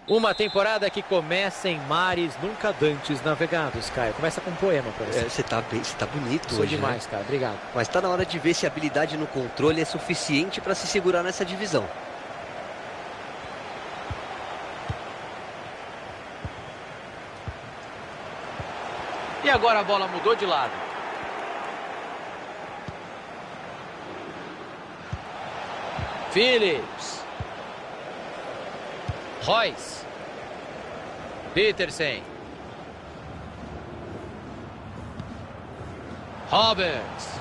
Uma temporada que começa em mares nunca dantes navegados, Caio. Começa com um poema para você. Você tá bonito Sou hoje, demais, né? cara. Obrigado. Mas tá na hora de ver se a habilidade no controle é suficiente para se segurar nessa divisão. E agora a bola mudou de lado. Phillips. Royce. Petersen. Roberts.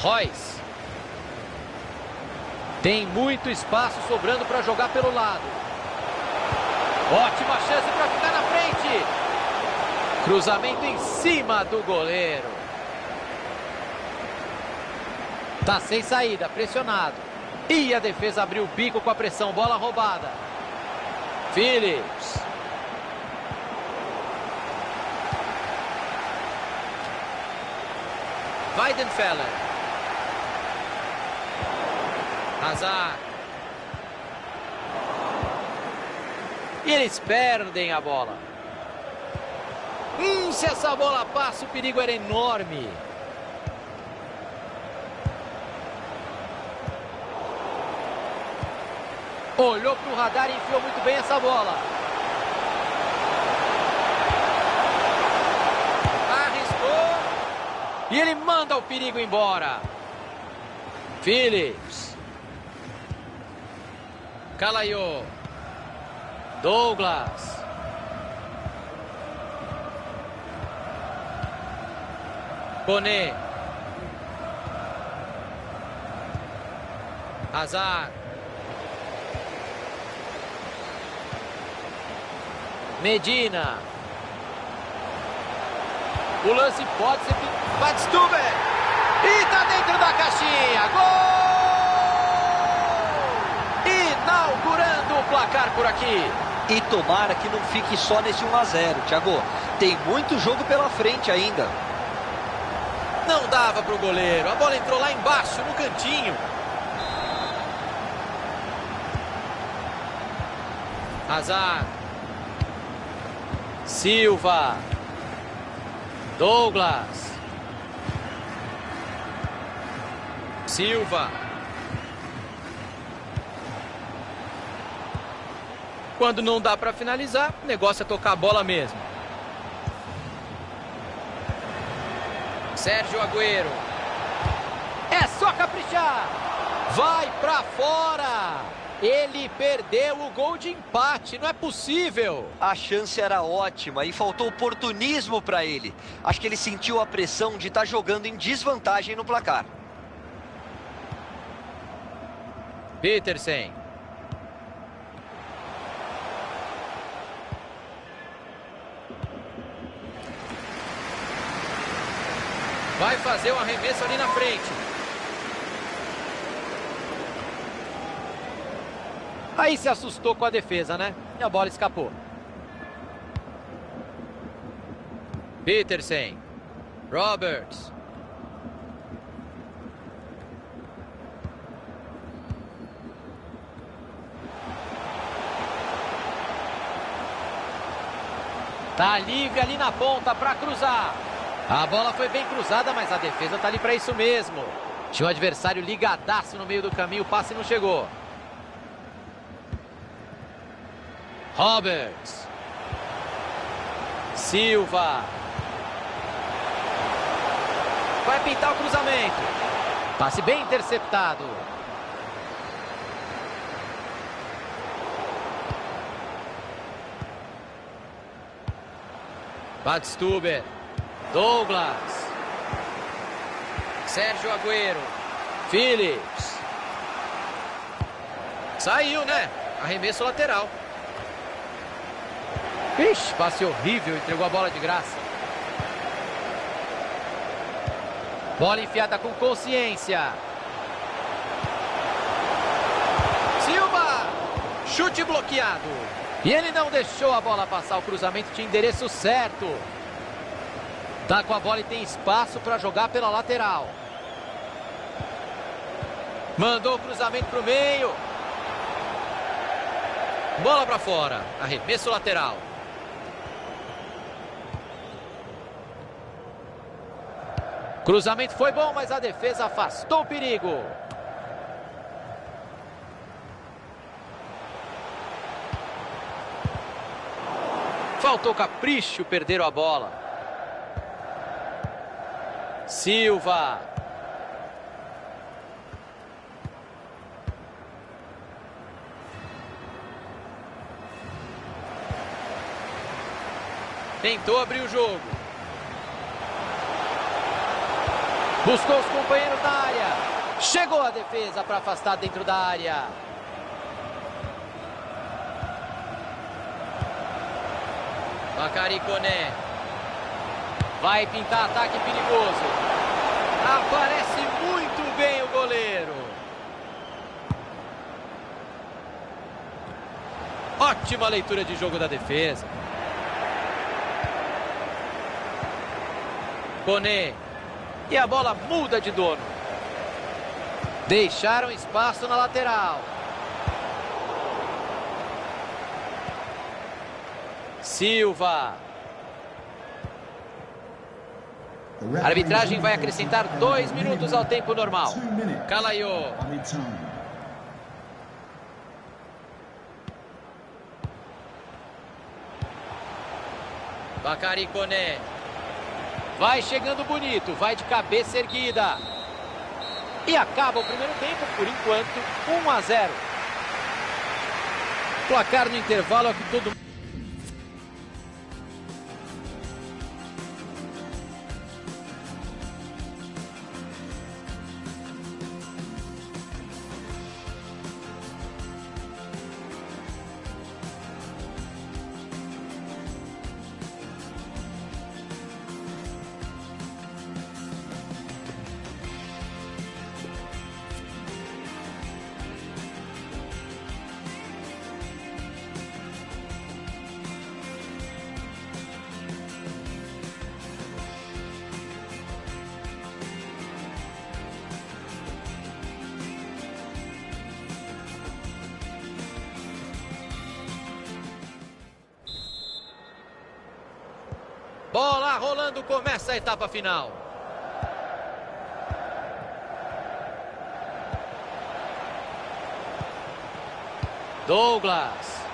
Royce. Tem muito espaço sobrando para jogar pelo lado. Ótima chance para ficar na frente. Cruzamento em cima do goleiro. Tá sem saída, pressionado. E a defesa abriu o bico com a pressão. Bola roubada. Phillips. Weidenfeller. Hazard. E eles perdem a bola. Se essa bola passa, o perigo era enorme. Olhou para o radar e enfiou muito bem essa bola. Arriscou. E ele manda o perigo embora. Phillips. Calaiô. Douglas. Bonet. Hazard. Medina. O lance pode ser... Badstuber. E tá dentro da caixinha. Gol! Inaugurando o placar por aqui. E tomara que não fique só nesse 1 a 0, Thiago. Tem muito jogo pela frente ainda. Não dava pro goleiro. A bola entrou lá embaixo, no cantinho. Hazard. Silva. Douglas. Silva. Quando não dá para finalizar, o negócio é tocar a bola mesmo. Sérgio Agüero. É só caprichar. Vai para fora. Ele perdeu o gol de empate. Não é possível. A chance era ótima e faltou oportunismo para ele. Acho que ele sentiu a pressão de estar jogando em desvantagem no placar. Petersen. Vai fazer o arremesso ali na frente. Aí se assustou com a defesa, né? E a bola escapou. Petersen. Roberts. Tá livre ali na ponta para cruzar. A bola foi bem cruzada, mas a defesa tá ali para isso mesmo. Tinha o adversário ligadaço no meio do caminho, o passe não chegou. Roberts. Silva. Vai pintar o cruzamento. Passe bem interceptado. Badstuber. Douglas. Sérgio Agüero. Phillips. Saiu, né? Arremesso lateral. Ixi, passe horrível, entregou a bola de graça. Bola enfiada com consciência. Silva. Chute bloqueado. E ele não deixou a bola passar. O cruzamento tinha endereço certo. Tá com a bola e tem espaço para jogar pela lateral. Mandou o cruzamento para o meio. Bola para fora. Arremesso lateral. Cruzamento foi bom, mas a defesa afastou o perigo. Faltou capricho, perderam a bola. Silva. Tentou abrir o jogo. Buscou os companheiros na área. Chegou a defesa para afastar dentro da área. Bacari Koné. Vai pintar ataque perigoso. Aparece muito bem o goleiro. Ótima leitura de jogo da defesa. Koné. E a bola muda de dono. Deixaram espaço na lateral. Silva. A arbitragem vai acrescentar 2 minutos ao tempo normal. Calaiô. Bacari Koné. Vai chegando bonito, vai de cabeça erguida. E acaba o primeiro tempo, por enquanto, 1-0. Placar no intervalo é que todo mundo... Bola rolando, começa a etapa final. Douglas.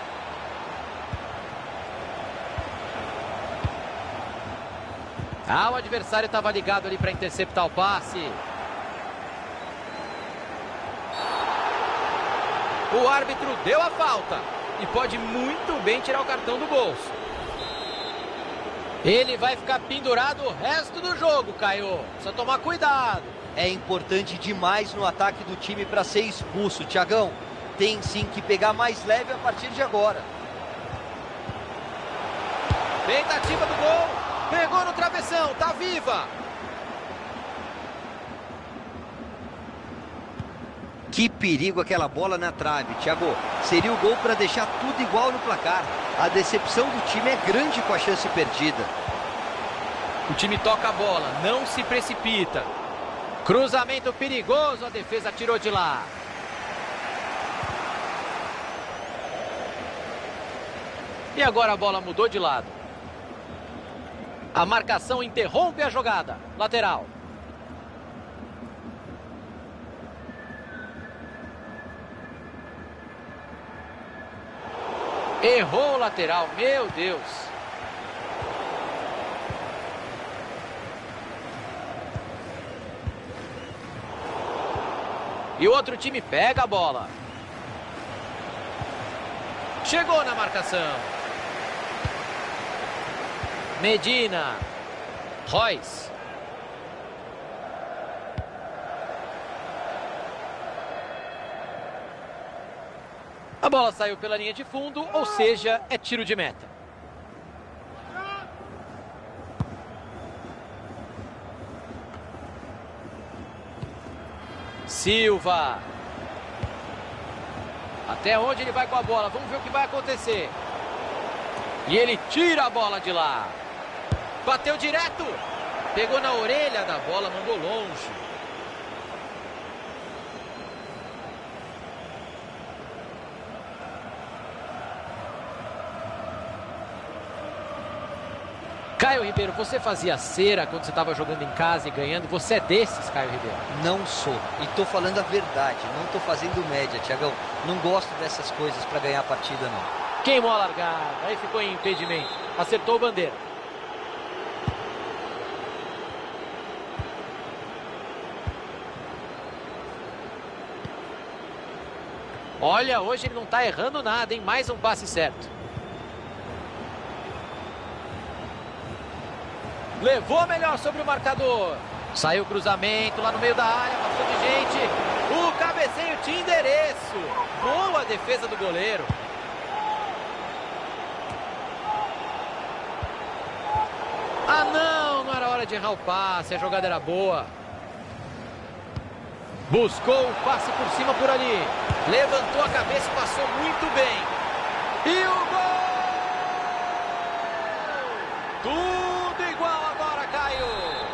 O adversário estava ligado ali para interceptar o passe. O árbitro deu a falta e pode muito bem tirar o cartão do bolso. Ele vai ficar pendurado o resto do jogo, Caio. Precisa tomar cuidado. É importante demais no ataque do time para ser expulso, Thiagão. Tem sim que pegar mais leve a partir de agora. Tentativa do gol. Pegou no travessão, tá viva. Que perigo aquela bola na trave, Thiago. Seria o gol para deixar tudo igual no placar. A decepção do time é grande com a chance perdida. O time toca a bola, não se precipita. Cruzamento perigoso, a defesa tirou de lá. E agora a bola mudou de lado. A marcação interrompe a jogada. Lateral. Errou o lateral, meu Deus. E o outro time pega a bola. Chegou na marcação. Medina. Royce. A bola saiu pela linha de fundo, ou seja, é tiro de meta. Silva. Até onde ele vai com a bola? Vamos ver o que vai acontecer. E ele tira a bola de lá. Bateu direto. Pegou na orelha da bola, mandou longe. Caio Ribeiro, você fazia cera quando você estava jogando em casa e ganhando? Você é desses, Caio Ribeiro? Não sou. E tô falando a verdade. Não tô fazendo média, Thiagão. Não gosto dessas coisas para ganhar a partida, não. Queimou a largada. Aí ficou em impedimento. Acertou o bandeira. Olha, hoje ele não está errando nada, hein? Mais um passe certo. Levou melhor sobre o marcador. Saiu o cruzamento lá no meio da área. Passou de gente. O cabeceio tinha endereço. Boa defesa do goleiro. Ah, não era hora de errar o passe. A jogada era boa. Buscou o passe por cima por ali. Levantou a cabeça e passou muito bem. E o gol! Tudo igual agora, Caio.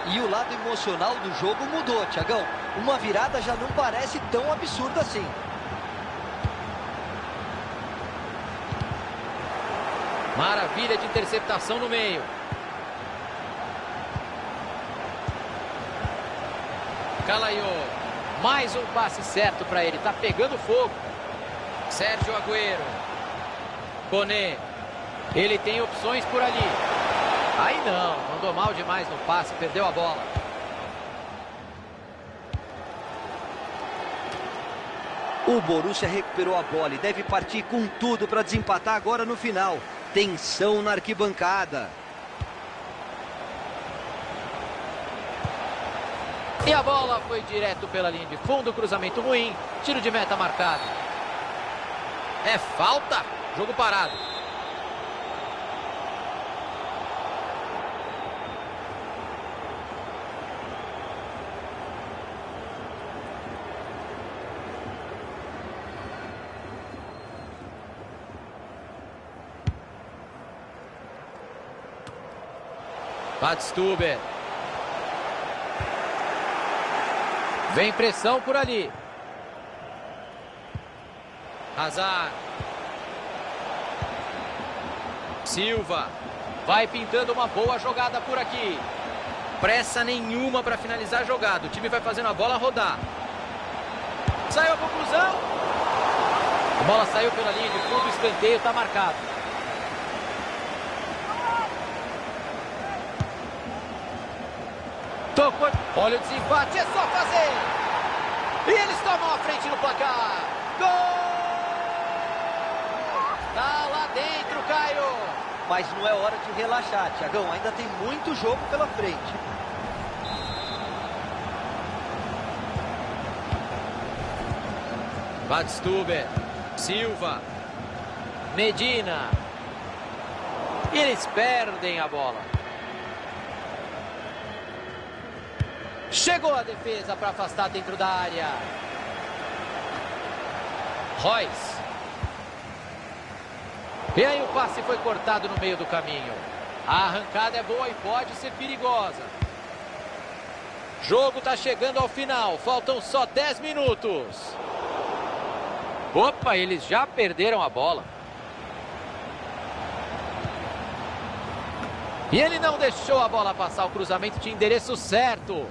E o lado emocional do jogo mudou, Thiagão. Uma virada já não parece tão absurda assim. Maravilha de interceptação no meio. Calaiô. Mais um passe certo para ele. Tá pegando fogo. Sérgio Agüero. Koné. Ele tem opções por ali. Aí não. Mandou mal demais no passe. Perdeu a bola. O Borussia recuperou a bola e deve partir com tudo para desempatar agora no final. Tensão na arquibancada. E a bola foi direto pela linha de fundo, cruzamento ruim, tiro de meta marcado. É falta, jogo parado. Badstuber. Vem pressão por ali. Hazard. Silva. Vai pintando uma boa jogada por aqui. Pressa nenhuma para finalizar a jogada. O time vai fazendo a bola rodar. Saiu a conclusão. A bola saiu pela linha de fundo, o escanteio está marcado. Tocou. Olha o desempate, é só fazer. E eles tomam a frente no placar. Gol! Tá lá dentro, Caio. Mas não é hora de relaxar, Thiagão. Ainda tem muito jogo pela frente. Badstuber. Silva. Medina. E eles perdem a bola. Chegou a defesa para afastar dentro da área. Royce. E aí o passe foi cortado no meio do caminho. A arrancada é boa e pode ser perigosa. Jogo está chegando ao final. Faltam só 10 minutos. Opa, eles já perderam a bola. E ele não deixou a bola passar. O cruzamento tinha endereço certo.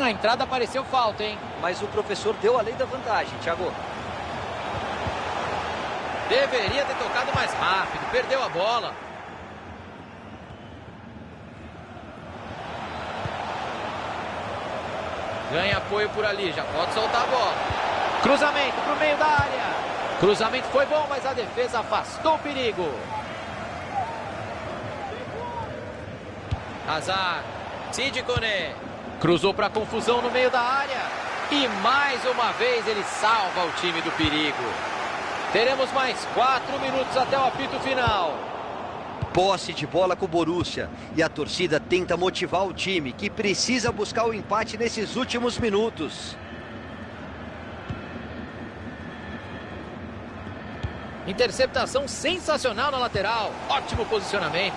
A entrada pareceu falta, hein? Mas o professor deu a lei da vantagem, Thiago. Deveria ter tocado mais rápido. Perdeu a bola. Ganha apoio por ali. Já pode soltar a bola. Cruzamento para o meio da área. Cruzamento foi bom, mas a defesa afastou o perigo. Hazard. Cid Koné. Cruzou para confusão no meio da área. E mais uma vez ele salva o time do perigo. Teremos mais 4 minutos até o apito final. Posse de bola com o Borussia. E a torcida tenta motivar o time, que precisa buscar o empate nesses últimos minutos. Interceptação sensacional na lateral. Ótimo posicionamento.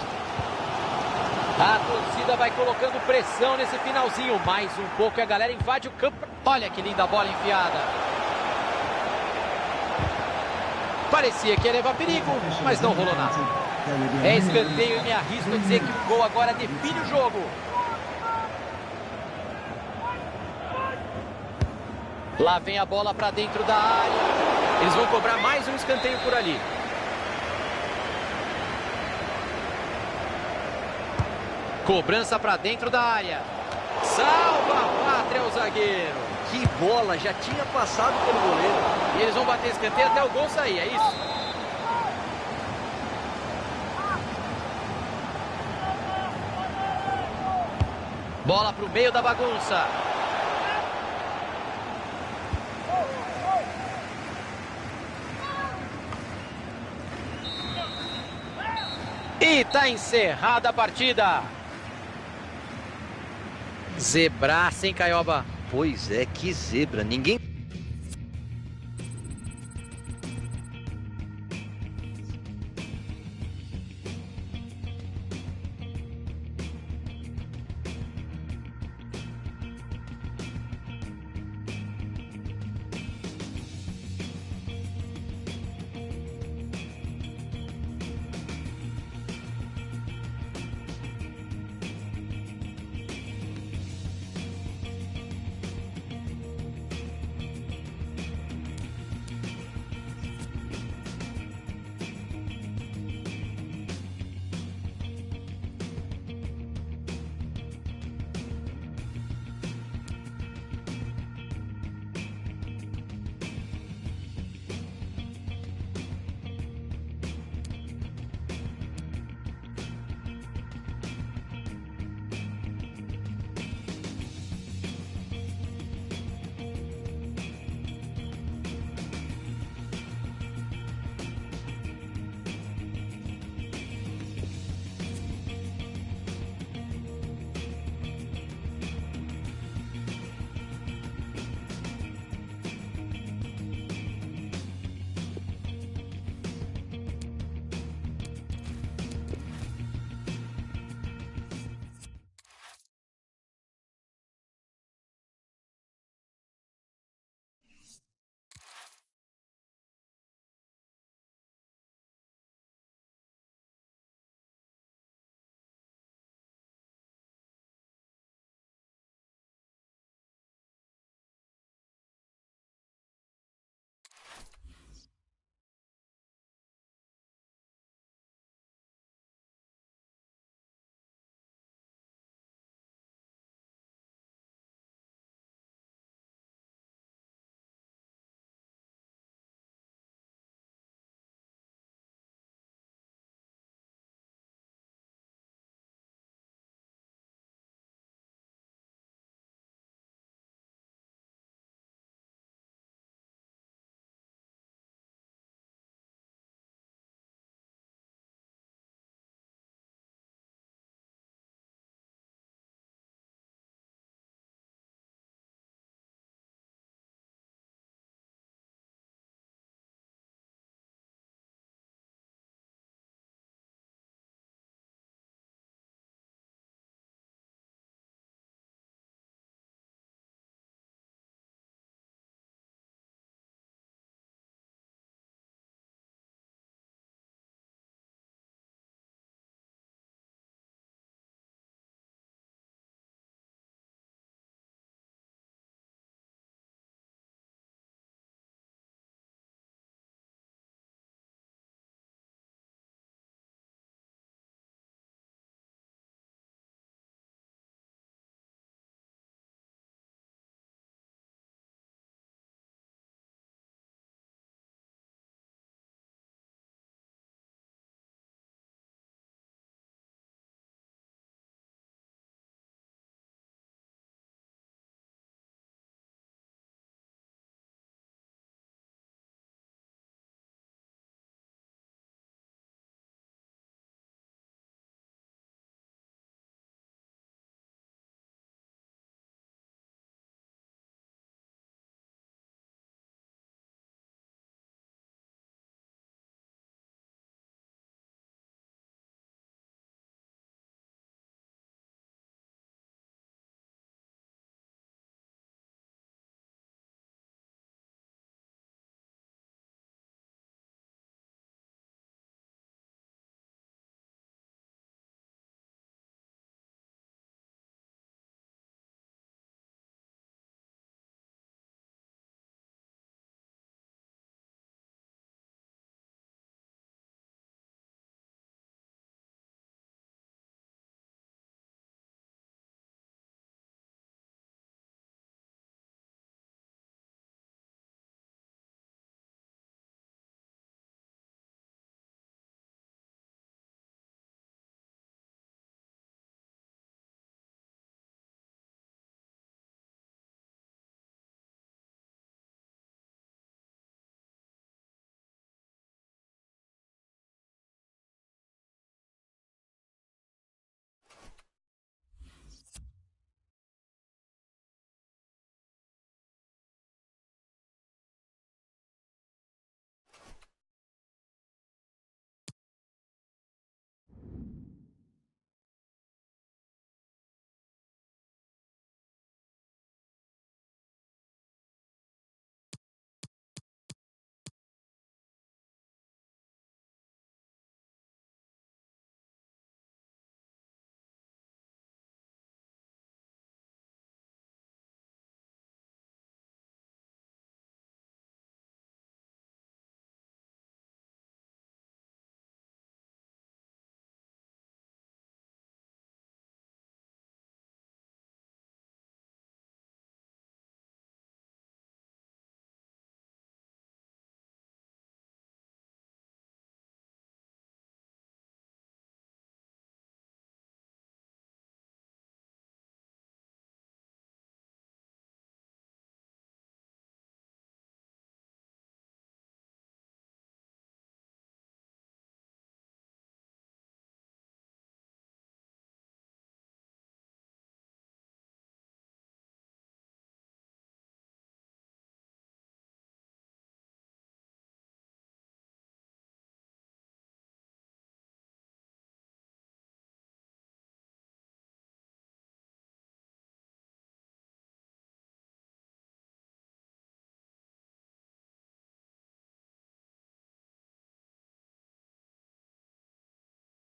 A torcida vai colocando pressão nesse finalzinho. Mais um pouco e a galera invade o campo. Olha que linda bola enfiada. Parecia que ia levar perigo, mas não rolou nada. É escanteio e me arrisco a dizer que o gol agora define o jogo. Lá vem a bola para dentro da área. Eles vão cobrar mais um escanteio por ali. Cobrança para dentro da área. Salva a pátria o zagueiro. Que bola, já tinha passado pelo goleiro. E eles vão bater escanteio até o gol sair, é isso? Bola para o meio da bagunça. E tá encerrada a partida. Zebraça, hein, Caioba? Pois é, que zebra. Ninguém